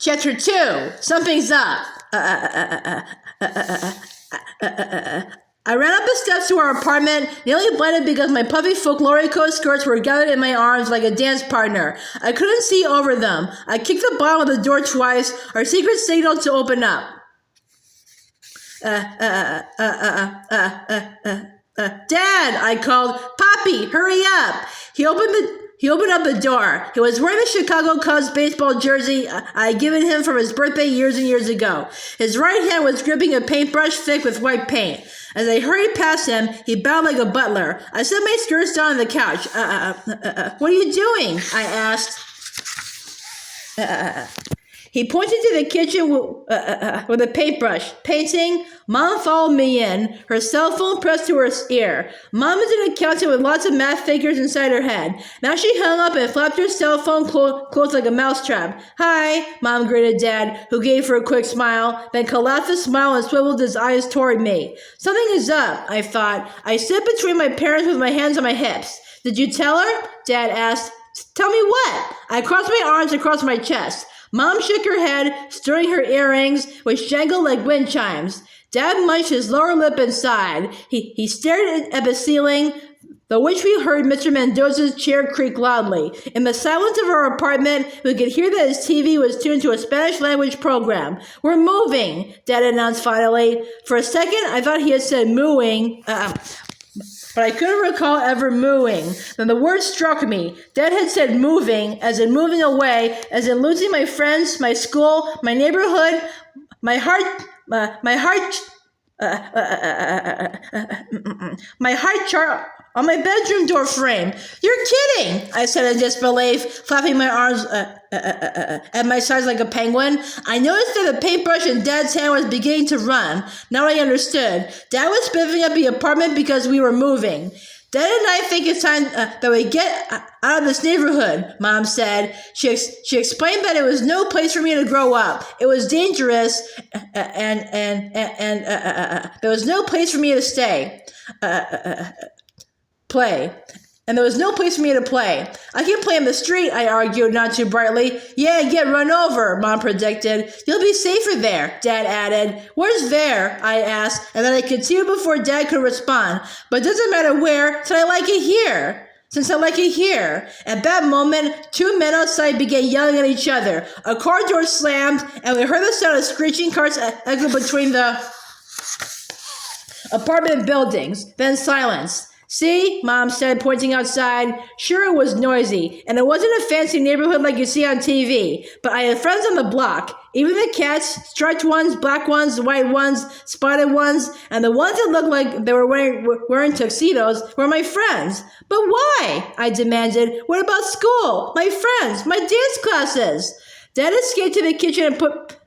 Chapter 2. Something's up. I ran up the steps to our apartment, nearly blinded because my puffy folklórico skirts were gathered in my arms like a dance partner. I couldn't see over them. I kicked the bottom of the door twice, our secret signal to open up. Dad, I called. Poppy, hurry up. He opened up the door. He was wearing the Chicago Cubs baseball jersey I had given him for his birthday years and years ago. His right hand was gripping a paintbrush thick with white paint. As I hurried past him, he bowed like a butler. I set my skirts down on the couch. What are you doing? I asked. He pointed to the kitchen with a paintbrush. Painting. Mom followed me in, her cell phone pressed to her ear. Mom is an accountant with lots of math figures inside her head. Now she hung up and flapped her cell phone closed like a mousetrap. Hi, Mom greeted Dad, who gave her a quick smile, then collapsed the smile and swiveled his eyes toward me. Something is up, I thought. I stood between my parents with my hands on my hips. Did you tell her? Dad asked. Tell me what? I crossed my arms across my chest. Mom shook her head, stirring her earrings, which jangled like wind chimes. Dad munched his lower lip and sighed. He stared at the ceiling, the which we heard Mr. Mendoza's chair creak loudly. In the silence of our apartment, we could hear that his TV was tuned to a Spanish-language program. We're moving, Dad announced finally. For a second, I thought he had said mooing, but I couldn't recall ever mooing. Then the word struck me. Dad had said moving, as in moving away, as in losing my friends, my school, my neighborhood, my heart chart on my bedroom door frame. You're kidding, I said in disbelief, flapping my arms at my sides like a penguin. I noticed that the paintbrush in Dad's hand was beginning to run. Now I understood. Dad was spiffing up the apartment because we were moving. Dad and I think it's time that we get out of this neighborhood, Mom said. She explained that it was no place for me to grow up. It was dangerous, and there was no place for me to play. And there was no place for me to play. I can play in the street, I argued, not too brightly. Yeah, get run over, Mom predicted. You'll be safer there, Dad added. Where's there? I asked, and then I continued before Dad could respond. But it doesn't matter where, since I like it here. At that moment, two men outside began yelling at each other. A car door slammed, and we heard the sound of screeching carts echo between the apartment buildings. Then silence. See, Mom said, pointing outside. Sure, it was noisy, and it wasn't a fancy neighborhood like you see on TV, but I had friends on the block. Even the cats, striped ones, black ones, white ones, spotted ones, and the ones that looked like they were wearing tuxedos were my friends. But why? I demanded. What about school? My friends, my dance classes. Dad escaped to the kitchen and put...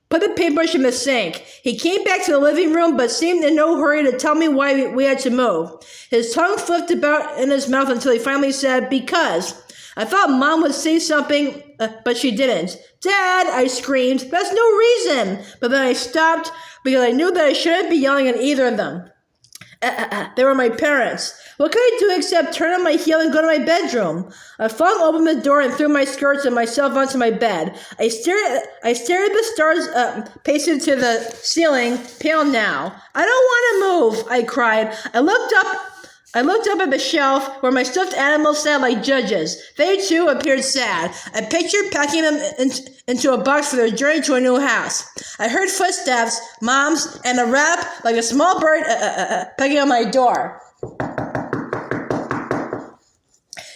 put the paintbrush in the sink. He came back to the living room, but seemed in no hurry to tell me why we had to move. His tongue flipped about in his mouth until he finally said, because. I thought Mom would say something, but she didn't. Dad, I screamed, that's no reason. But then I stopped because I knew that I shouldn't be yelling at either of them. They were my parents. What could I do except turn on my heel and go to my bedroom? I flung open the door and threw my skirts and myself onto my bed. I stared at the stars pasted to the ceiling, pale now. I don't want to move, I cried. I looked up at the shelf where my stuffed animals sat like judges. They, too, appeared sad. I pictured packing them into a box for their journey to a new house. I heard footsteps, Mom's, and a rap like a small bird pecking on my door.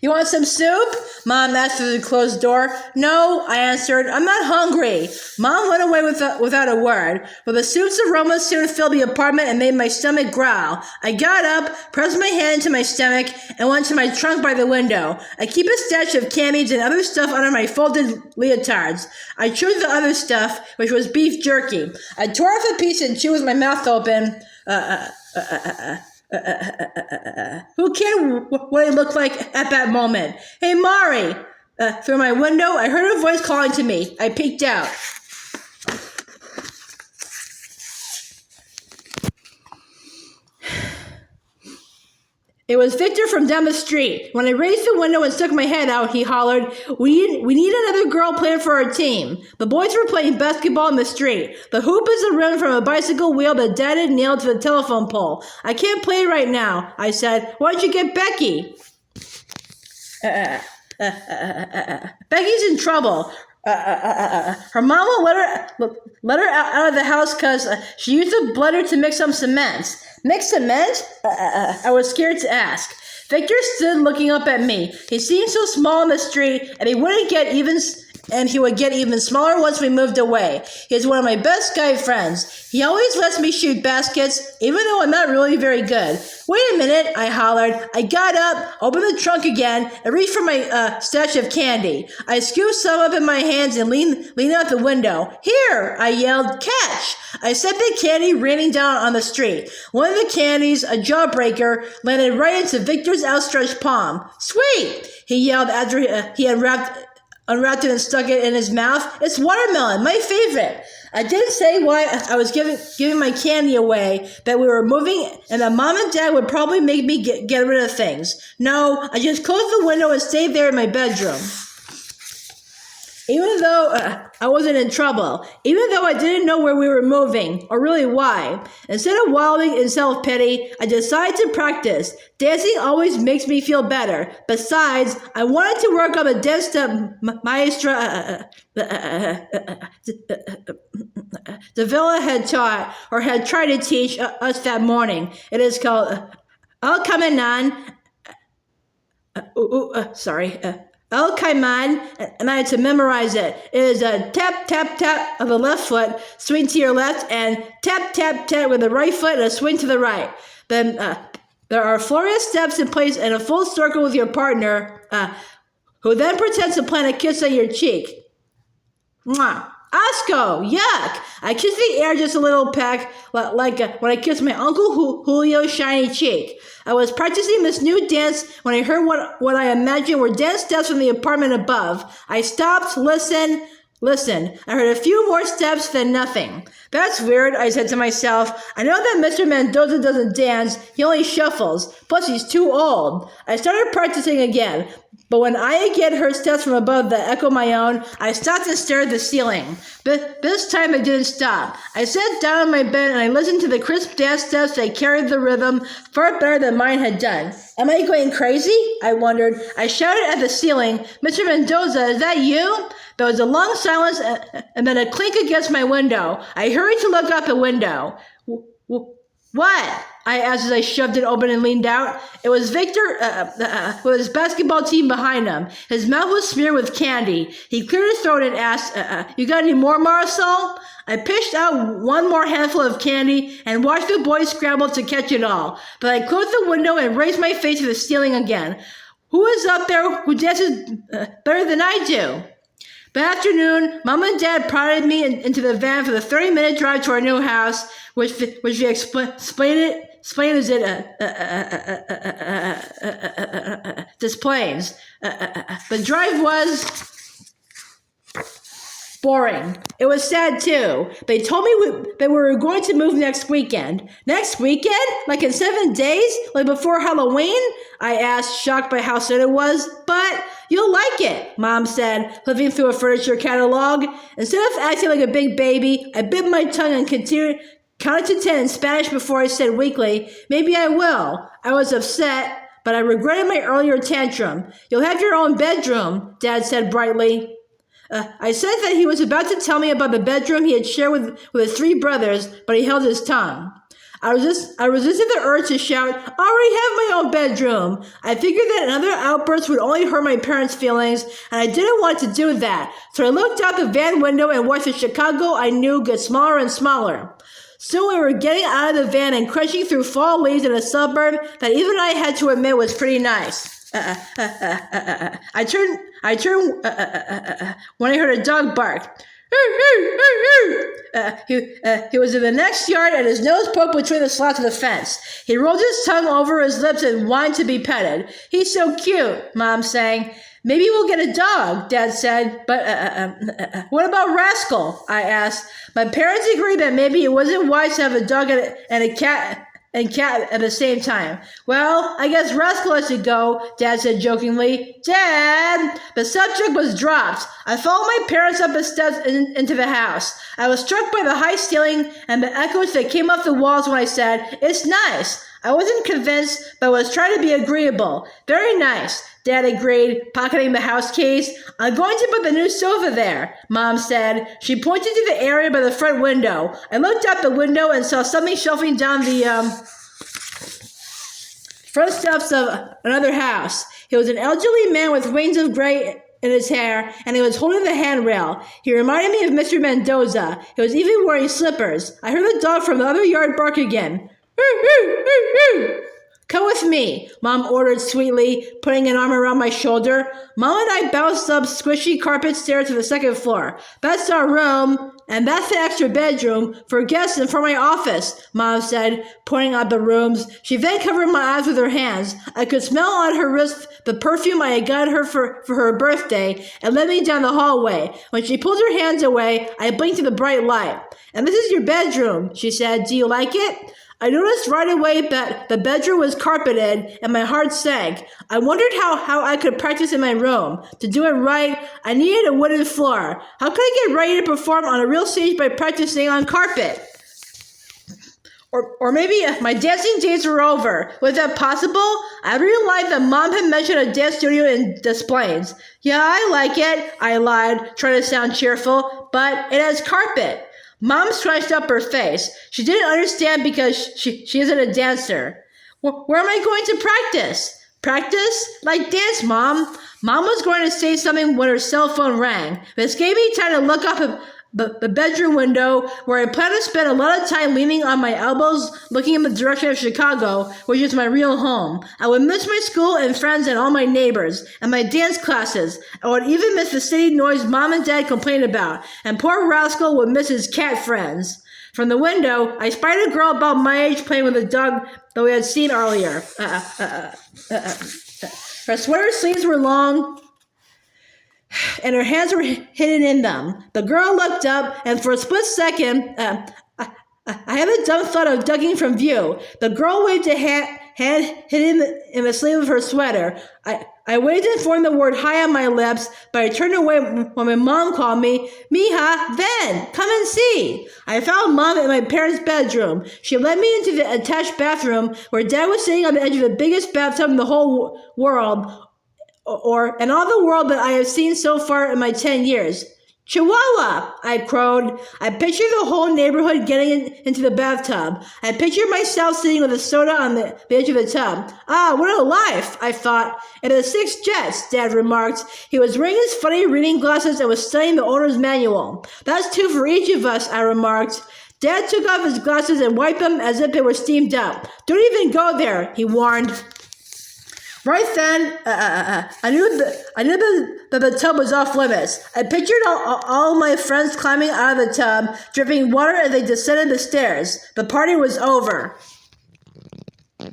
You want some soup? Mom asked through the closed door. No, I answered. I'm not hungry. Mom went away without a word. But the soup's aroma soon filled the apartment and made my stomach growl. I got up, pressed my hand into my stomach, and went to my trunk by the window. I keep a stash of candies and other stuff under my folded leotards. I chose the other stuff, which was beef jerky. I tore off a piece and chewed with my mouth open. Who cared what I looked like at that moment? Hey, Mari! Through my window, I heard a voice calling to me. I peeked out. It was Victor from down the street. When I raised the window and stuck my head out, he hollered, we need another girl playing for our team. The boys were playing basketball in the street. The hoop is a rim from a bicycle wheel that Dad had nailed to the telephone pole. I can't play right now, I said. Why don't you get Becky? Becky's in trouble. Her mom won't let her out of the house because she used a blender to mix some cement. Mix cement? I was scared to ask. Victor stood looking up at me. He seemed so small in the street, and he would get even smaller once we moved away. He's one of my best guy friends. He always lets me shoot baskets, even though I'm not really very good. Wait a minute, I hollered. I got up, opened the trunk again, and reached for my stash of candy. I scooped some up in my hands and leaned out the window. Here, I yelled, catch! I sent the candy raining down on the street. One of the candies, a jawbreaker, landed right into Victor's outstretched palm. Sweet! He yelled after he unwrapped it and stuck it in his mouth. It's watermelon, my favorite. I didn't say why I was giving my candy away, that we were moving and that Mom and Dad would probably make me get rid of things. No, I just closed the window and stayed there in my bedroom. Even though I wasn't in trouble, even though I didn't know where we were moving, or really why. Instead of wallowing in self-pity, I decided to practice. Dancing always makes me feel better. Besides, I wanted to work on the dance step maestra the villa had taught, or had tried to teach us that morning. It is called El Caminan. El Caiman, and I had to memorize it. It is a tap, tap, tap of the left foot, swing to your left, and tap, tap, tap with the right foot, and a swing to the right. Then there are Florian steps in place and a full circle with your partner, who then pretends to plant a kiss on your cheek. Mwah. Asco! Yuck! I kissed the air just a little peck, like when I kissed my Uncle Julio's shiny cheek. I was practicing this new dance when I heard what I imagined were dance steps from the apartment above. I stopped, listened. I heard a few more steps, then nothing. That's weird, I said to myself. I know that Mr. Mendoza doesn't dance, he only shuffles. Plus, he's too old. I started practicing again. But when I again heard steps from above that echoed my own, I stopped and stared at the ceiling. But this time I didn't stop. I sat down on my bed and I listened to the crisp dance steps that carried the rhythm far better than mine had done. Am I going crazy? I wondered. I shouted at the ceiling, Mr. Mendoza, is that you? There was a long silence and then a clink against my window. I hurried to look out the window. What? I asked as I shoved it open and leaned out. It was Victor with his basketball team behind him. His mouth was smeared with candy. He cleared his throat and asked, you got any more, Marisol? I pished out one more handful of candy and watched the boys scramble to catch it all. But I closed the window and raised my face to the ceiling again. Who is up there who dances better than I do? That afternoon, Mom and Dad prodded me into the van for the 30-minute drive to our new house, which we explained as it displays. The drive was boring. It was sad too. They told me that we were going to move next weekend. Next weekend? Like in 7 days? Like before Halloween? I asked, shocked by how soon it was. But you'll like it, Mom said, flipping through a furniture catalog. Instead of acting like a big baby, I bit my tongue and counted to 10 in Spanish before I said weakly, maybe I will. I was upset, but I regretted my earlier tantrum. You'll have your own bedroom, Dad said brightly. I said that he was about to tell me about the bedroom he had shared with his 3 brothers, but he held his tongue. I resisted the urge to shout, I already have my own bedroom. I figured that another outburst would only hurt my parents' feelings, and I didn't want to do that. So I looked out the van window and watched the Chicago I knew get smaller and smaller. Soon we were getting out of the van and crunching through fall leaves in a suburb that even I had to admit was pretty nice. I turned when I heard a dog bark. He was in the next yard and his nose poked between the slats of the fence. He rolled his tongue over his lips and whined to be petted. He's so cute, Mom sang. Maybe we'll get a dog, Dad said. But what about Rascal? I asked. My parents agreed that maybe it wasn't wise to have a dog and a cat and cat at the same time. Well, I guess Rascal has to go, Dad said jokingly. Dad! The subject was dropped. I followed my parents up the steps into the house. I was struck by the high ceiling and the echoes that came off the walls when I said, "It's nice." I wasn't convinced, but was trying to be agreeable. Very nice, Dad agreed, pocketing the house keys. I'm going to put the new sofa there, Mom said. She pointed to the area by the front window. I looked out the window and saw something shuffling down the front steps of another house. He was an elderly man with rings of gray in his hair, and he was holding the handrail. He reminded me of Mr. Mendoza. He was even wearing slippers. I heard the dog from the other yard bark again. Come with me, Mom ordered sweetly, putting an arm around my shoulder. Mom and I bounced up squishy carpet stairs to the second floor. That's our room, and that's the extra bedroom for guests and for my office, Mom said, pointing out the rooms. She then covered my eyes with her hands. I could smell on her wrist the perfume I had gotten her for her birthday and led me down the hallway. When she pulled her hands away, I blinked at the bright light. And this is your bedroom, she said. Do you like it? I noticed right away that the bedroom was carpeted, and my heart sank. I wondered how I could practice in my room. To do it right, I needed a wooden floor. How could I get ready to perform on a real stage by practicing on carpet? Or maybe if my dancing days were over. Was that possible? I realized that Mom had mentioned a dance studio in Des Plaines. Yeah, I like it, I lied, trying to sound cheerful, but it has carpet. Mom scrunched up her face. She didn't understand because she isn't a dancer. Where am I going to practice? Practice? Like dance, Mom. Mom was going to say something when her cell phone rang. This gave me time to look up at the bedroom window where I plan to spend a lot of time leaning on my elbows looking in the direction of Chicago, which is my real home. I would miss my school and friends and all my neighbors and my dance classes. I would even miss the city noise Mom and Dad complained about, and poor Rascal would miss his cat friends. From the window, I spied a girl about my age playing with a dog that we had seen earlier. Her sweater sleeves were long, and her hands were hidden in them. The girl looked up, and for a split second, I had a dumb thought of ducking from view. The girl waved a hand hidden in the sleeve of her sweater. I waited to form the word hi on my lips, but I turned away when my mom called me. Mija, Ven, come and see. I found Mom in my parents' bedroom. She led me into the attached bathroom where Dad was sitting on the edge of the biggest bathtub in the whole world, and all the world that I have seen so far in my 10 years. Chihuahua, I crowed. I pictured the whole neighborhood getting into the bathtub. I pictured myself sitting with a soda on the edge of the tub. Ah, what a life, I thought. It is 6 jets, Dad remarked. He was wearing his funny reading glasses and was studying the owner's manual. That's 2 for each of us, I remarked. Dad took off his glasses and wiped them as if they were steamed up. Don't even go there, he warned. Right then, I knew that the tub was off limits. I pictured all my friends climbing out of the tub, dripping water as they descended the stairs. The party was over.